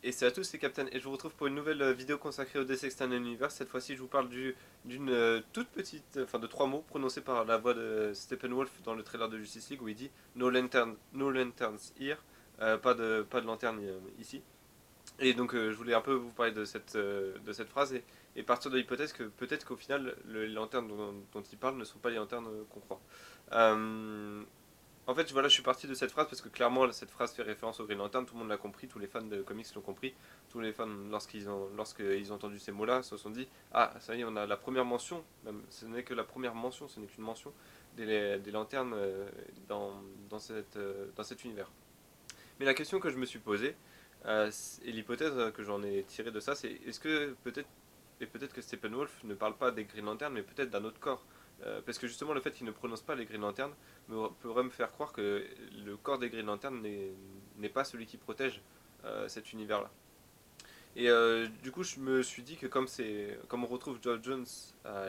Et c'est à tous, c'est Captain, et je vous retrouve pour une nouvelle vidéo consacrée au DC Extended Universe. Cette fois-ci, je vous parle d'une toute petite, enfin de trois mots prononcés par la voix de Steppenwolf dans le trailer de Justice League où il dit no lanterns here, pas de lanterne ici. Et donc, je voulais un peu vous parler de cette phrase et partir de l'hypothèse que peut-être qu'au final, les lanternes dont il parle ne sont pas les lanternes qu'on croit. Euh, En fait, voilà, je suis parti de cette phrase parce que clairement, cette phrase fait référence au Green Lantern. Tout le monde l'a compris, tous les fans de comics l'ont compris. Tous les fans, lorsqu'ils ont entendu ces mots-là, se sont dit: ah, ça y est, on a la première mention. Même, ce n'est que la première mention, ce n'est qu'une mention des lanternes dans, dans cet univers. Mais la question que je me suis posée, et l'hypothèse que j'en ai tirée de ça, c'est est-ce que peut-être, et peut-être que Steppenwolf ne parle pas des Green Lanterns, mais peut-être d'un autre corps. Parce que justement, le fait qu'il ne prononce pas les Green Lanterns pourrait me faire croire que le corps des Green Lanterns n'est pas celui qui protège cet univers-là. Et du coup, je me suis dit que comme on retrouve Geoff Jones à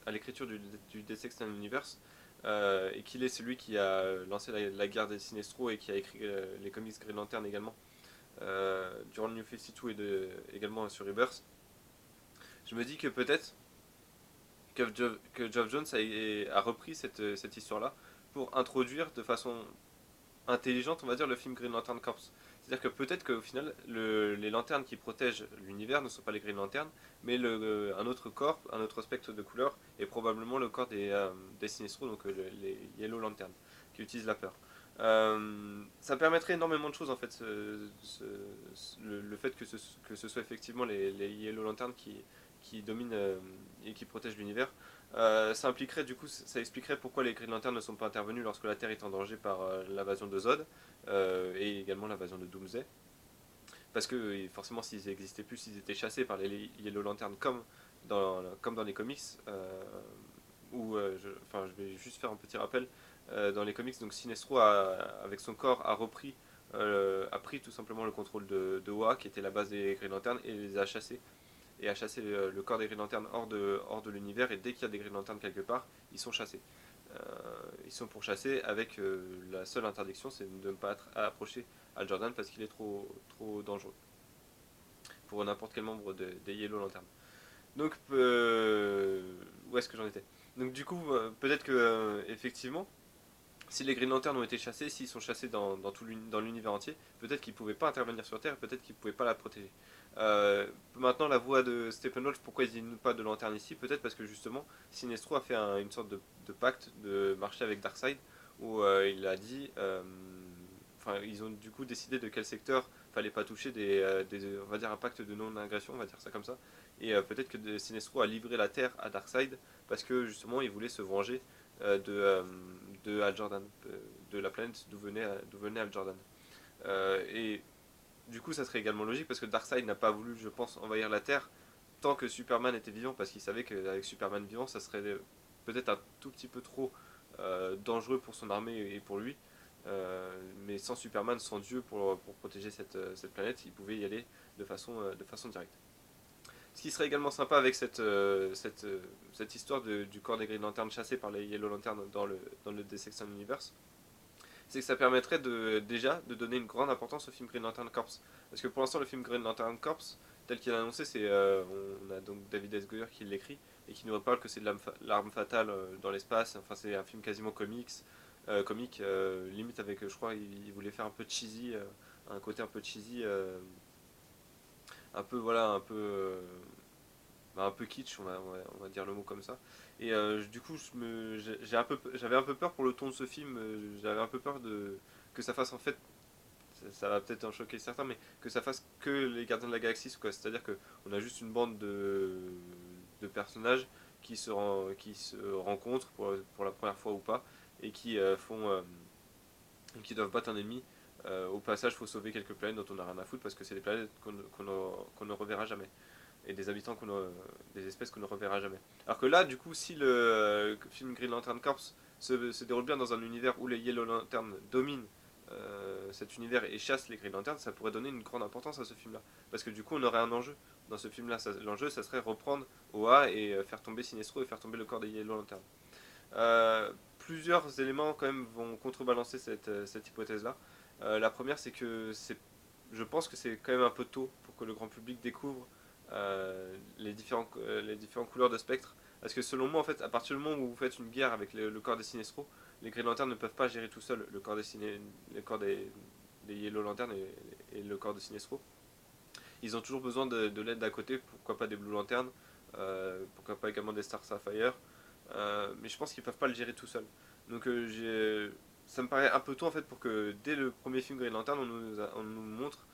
à l'écriture du DC Extended Universe, et qu'il est celui qui a lancé la guerre des Sinestro et qui a écrit les comics Green Lantern également, durant le New 52 également sur Rebirth, je me dis que peut-être que Geoff Jones a repris cette histoire-là pour introduire de façon intelligente, on va dire, le film Green Lantern Corps. C'est-à-dire que peut-être qu'au final, les lanternes qui protègent l'univers ne sont pas les Green Lanterns, mais un autre corps, un autre spectre de couleur, et probablement le corps des Sinestro, donc les Yellow Lanterns, qui utilisent la peur. Ça permettrait énormément de choses en fait, le fait que ce soit effectivement les Yellow Lanterns qui dominent et qui protègent l'univers. Ça impliquerait du coup, ça expliquerait pourquoi les Green Lanterns ne sont pas intervenus lorsque la Terre est en danger par l'invasion de Zod et également l'invasion de Doomsday. Parce que forcément, s'ils n'existaient plus, s'ils étaient chassés par les Yellow Lanterns comme dans les comics, enfin, je vais juste faire un petit rappel. Dans les comics, donc Sinestro, avec son corps, a pris tout simplement le contrôle de Oa, qui était la base des Green Lanterns, et les a chassés et à chasser le corps des Green Lanterns hors de l'univers. Et dès qu'il y a des Green Lanterns quelque part, ils sont chassés. Euh, Ils sont pourchassés avec la seule interdiction, c'est de ne pas être approché à Jordan parce qu'il est trop dangereux pour n'importe quel membre des Yellow Lanterns. Donc, où est-ce que j'en étais? Donc, du coup, peut-être que, effectivement, si les Green Lanterns ont été chassés, s'ils sont chassés dans l'univers entier, peut-être qu'ils ne pouvaient pas intervenir sur Terre, peut-être qu'ils ne pouvaient pas la protéger. Maintenant, la voix de Steppenwolf, pourquoi ils n'ont pas de lanterne ici? Peut-être parce que justement, Sinestro a fait une sorte de pacte de marché avec Darkseid, où il a dit, enfin, ils ont du coup décidé de quel secteur fallait pas toucher on va dire un pacte de non-agression, on va dire ça comme ça. Et peut-être que Sinestro a livré la Terre à Darkseid parce que justement, il voulait se venger de Al Jordan, de la planète d'où venait Al Jordan. Et du coup, ça serait également logique parce que Darkseid n'a pas voulu, je pense, envahir la Terre tant que Superman était vivant parce qu'il savait qu'avec Superman vivant, ça serait peut-être un tout petit peu trop dangereux pour son armée et pour lui. Mais sans Superman, sans Dieu pour protéger cette planète, il pouvait y aller de façon directe. Ce qui serait également sympa avec cette histoire du corps des Green Lanterns chassé par les Yellow Lanterns dans le DC Universe, c'est que ça permettrait déjà de donner une grande importance au film Green Lantern Corps. Parce que pour l'instant, le film Green Lantern Corps, tel qu'il est annoncé, on a donc David S. Goyer qui l'écrit et qui nous reparle que c'est de l'arme fatale dans l'espace. Enfin, c'est un film quasiment comique, limite avec, je crois, il voulait faire un peu cheesy, un côté un peu cheesy, un peu voilà, un peu kitsch, on va dire le mot comme ça. Et du coup, j'avais un peu peur pour le ton de ce film. J'avais un peu peur que ça fasse en fait, ça va peut-être en choquer certains, mais que ça fasse que les Gardiens de la Galaxie, quoi. C'est-à-dire qu'on a juste une bande de personnages qui se rencontrent pour la première fois ou pas, et qui doivent battre un ennemi. Au passage, il faut sauver quelques planètes dont on n'a rien à foutre parce que c'est des planètes qu'on ne reverra jamais et des habitants des espèces qu'on ne reverra jamais. Alors que là, du coup, si le film Green Lantern Corps se déroule bien dans un univers où les Yellow Lanterns dominent cet univers et chassent les Green Lanterns, ça pourrait donner une grande importance à ce film-là. Parce que du coup, on aurait un enjeu dans ce film-là. L'enjeu, ça serait reprendre Oa et faire tomber Sinestro et faire tomber le corps des Yellow Lanterns. Plusieurs éléments quand même vont contrebalancer cette hypothèse-là. La première, c'est que je pense que c'est quand même un peu tôt pour que le grand public découvre les différentes couleurs de spectre. Parce que selon moi, en fait, à partir du moment où vous faites une guerre avec le corps des Sinestro, les Green Lanterns ne peuvent pas gérer tout seul le corps des Yellow Lanterns et le corps de Sinestro. Ils ont toujours besoin de l'aide d'à côté, pourquoi pas des Blue Lanterns, pourquoi pas également des Star Sapphire. Mais je pense qu'ils peuvent pas le gérer tout seul. Donc ça me paraît un peu tôt en fait pour que dès le premier film Green Lantern on nous montre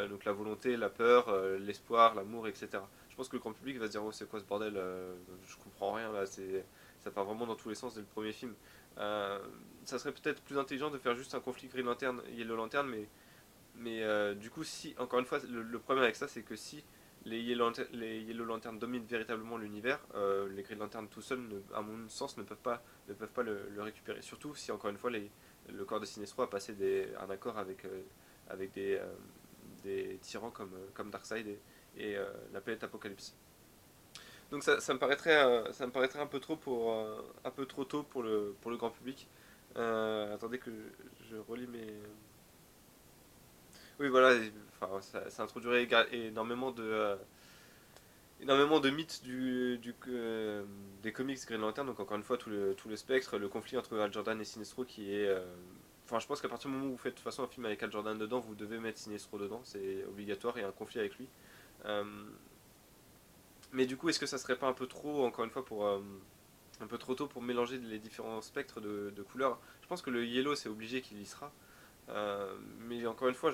donc la volonté, la peur, l'espoir, l'amour, etc. Je pense que le grand public va se dire oh c'est quoi ce bordel, je comprends rien là, ça part vraiment dans tous les sens dès le premier film. Euh, Ça serait peut-être plus intelligent de faire juste un conflit Green Lantern, Yellow Lantern, mais du coup si encore une fois le problème avec ça c'est que si les Yellow Lanterns dominent véritablement l'univers, les Green Lanterns tout seuls, à mon sens, ne peuvent pas le récupérer. Surtout si, encore une fois, le corps de Sinestro a passé un accord avec des tyrans comme Darkseid et la planète Apocalypse. Donc ça me paraîtrait un peu trop un peu trop tôt pour le grand public. Attendez que je relis mes. Oui, voilà, enfin, ça introduirait énormément de mythes des comics Green Lantern, donc encore une fois tout le spectre, le conflit entre Hal Jordan et Sinestro qui est... Enfin je pense qu'à partir du moment où vous faites de toute façon un film avec Hal Jordan dedans, vous devez mettre Sinestro dedans, c'est obligatoire, et un conflit avec lui. Euh, mais du coup est-ce que ça serait pas un peu trop, encore une fois, un peu trop tôt pour mélanger les différents spectres de couleurs? Je pense que le yellow c'est obligé qu'il y sera. Mais encore une fois,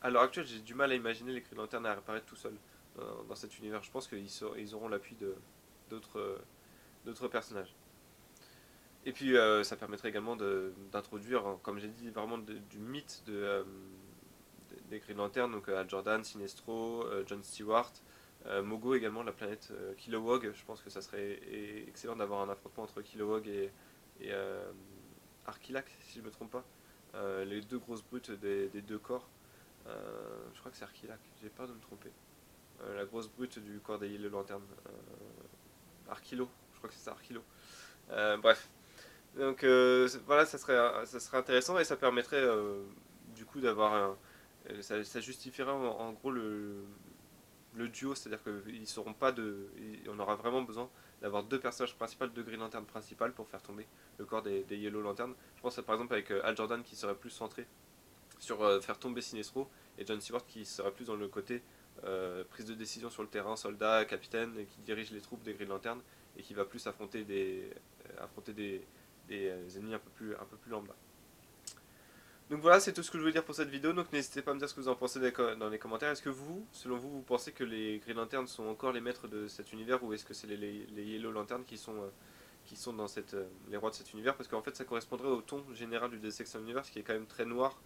à l'heure actuelle, j'ai du mal à imaginer les Green Lantern à apparaître tout seuls dans cet univers. Je pense qu'ils auront l'appui d'autres d'autres personnages. Et puis, ça permettrait également d'introduire, hein, comme j'ai dit, vraiment du mythe des Green Lantern, donc Al Jordan, Sinestro, John Stewart, Mogo également, la planète Kilowog. Je pense que ça serait excellent d'avoir un affrontement entre Kilowog et Arkilac, si je ne me trompe pas. Les deux grosses brutes des deux corps. Je crois que c'est Arkilac, j'ai peur de me tromper. La grosse brute du corps des Yellow Lantern. Arkilo, je crois que c'est ça, Arkilo. Bref. Donc voilà, ça serait intéressant et ça permettrait du coup d'avoir ça justifierait en gros le duo, c'est-à-dire qu'ils seront pas on aura vraiment besoin d'avoir deux personnages principaux, deux Green Lantern principales pour faire tomber le corps des Yellow Lantern. Je pense par exemple avec Al Jordan qui serait plus centré sur faire tomber Sinestro et John Stewart qui serait plus dans le côté prise de décision sur le terrain, soldat, capitaine, et qui dirige les troupes des Green Lantern et qui va plus affronter des ennemis un peu plus lambda. Donc voilà, c'est tout ce que je voulais dire pour cette vidéo. Donc n'hésitez pas à me dire ce que vous en pensez dans les commentaires. Est-ce que vous, selon vous, vous pensez que les Green Lanterns sont encore les maîtres de cet univers, ou est-ce que c'est les Yellow Lanterns qui sont dans les rois de cet univers? Parce qu'en fait, ça correspondrait au ton général du DC Extended Universe qui est quand même très noir,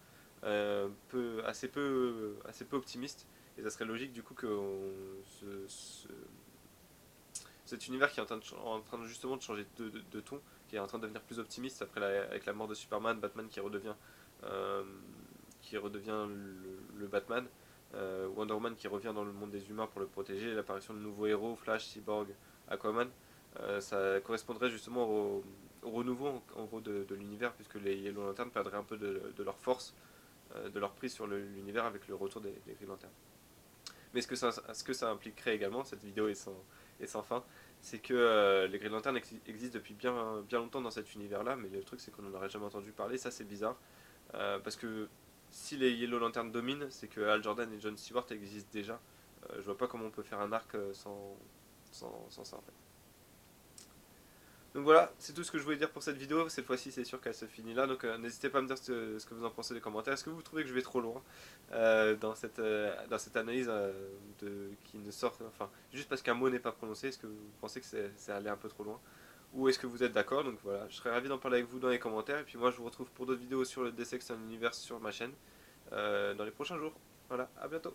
assez peu optimiste. Et ça serait logique du coup que cet univers qui est en train justement de changer de ton, qui est en train de devenir plus optimiste avec la mort de Superman, Batman euh, qui redevient le Batman, Wonder Woman qui revient dans le monde des humains pour le protéger, l'apparition de nouveaux héros, Flash, Cyborg, Aquaman, ça correspondrait justement au renouveau en gros de l'univers, puisque les Yellow Lanterns perdraient un peu de leur force, de leur prise sur l'univers avec le retour des Green Lanterns. Mais ce que ça impliquerait également, cette vidéo est sans fin, c'est que les Green Lanterns existent depuis bien longtemps dans cet univers-là, mais le truc c'est qu'on n'en aurait jamais entendu parler, ça c'est bizarre. Parce que si les Yellow Lanterns dominent, c'est que Al Jordan et John Stewart existent déjà. Je vois pas comment on peut faire un arc sans ça en fait. Donc voilà, c'est tout ce que je voulais dire pour cette vidéo. Cette fois-ci, c'est sûr qu'elle se finit là. Donc n'hésitez pas à me dire ce que vous en pensez dans les commentaires. Est-ce que vous trouvez que je vais trop loin dans cette analyse qui ne sort. Enfin, juste parce qu'un mot n'est pas prononcé, est-ce que vous pensez que c'est allé un peu trop loin? Ou est-ce que vous êtes d'accord? Donc voilà, je serais ravi d'en parler avec vous dans les commentaires. Et puis moi, je vous retrouve pour d'autres vidéos sur le DC Extended Universe sur ma chaîne dans les prochains jours. Voilà, à bientôt!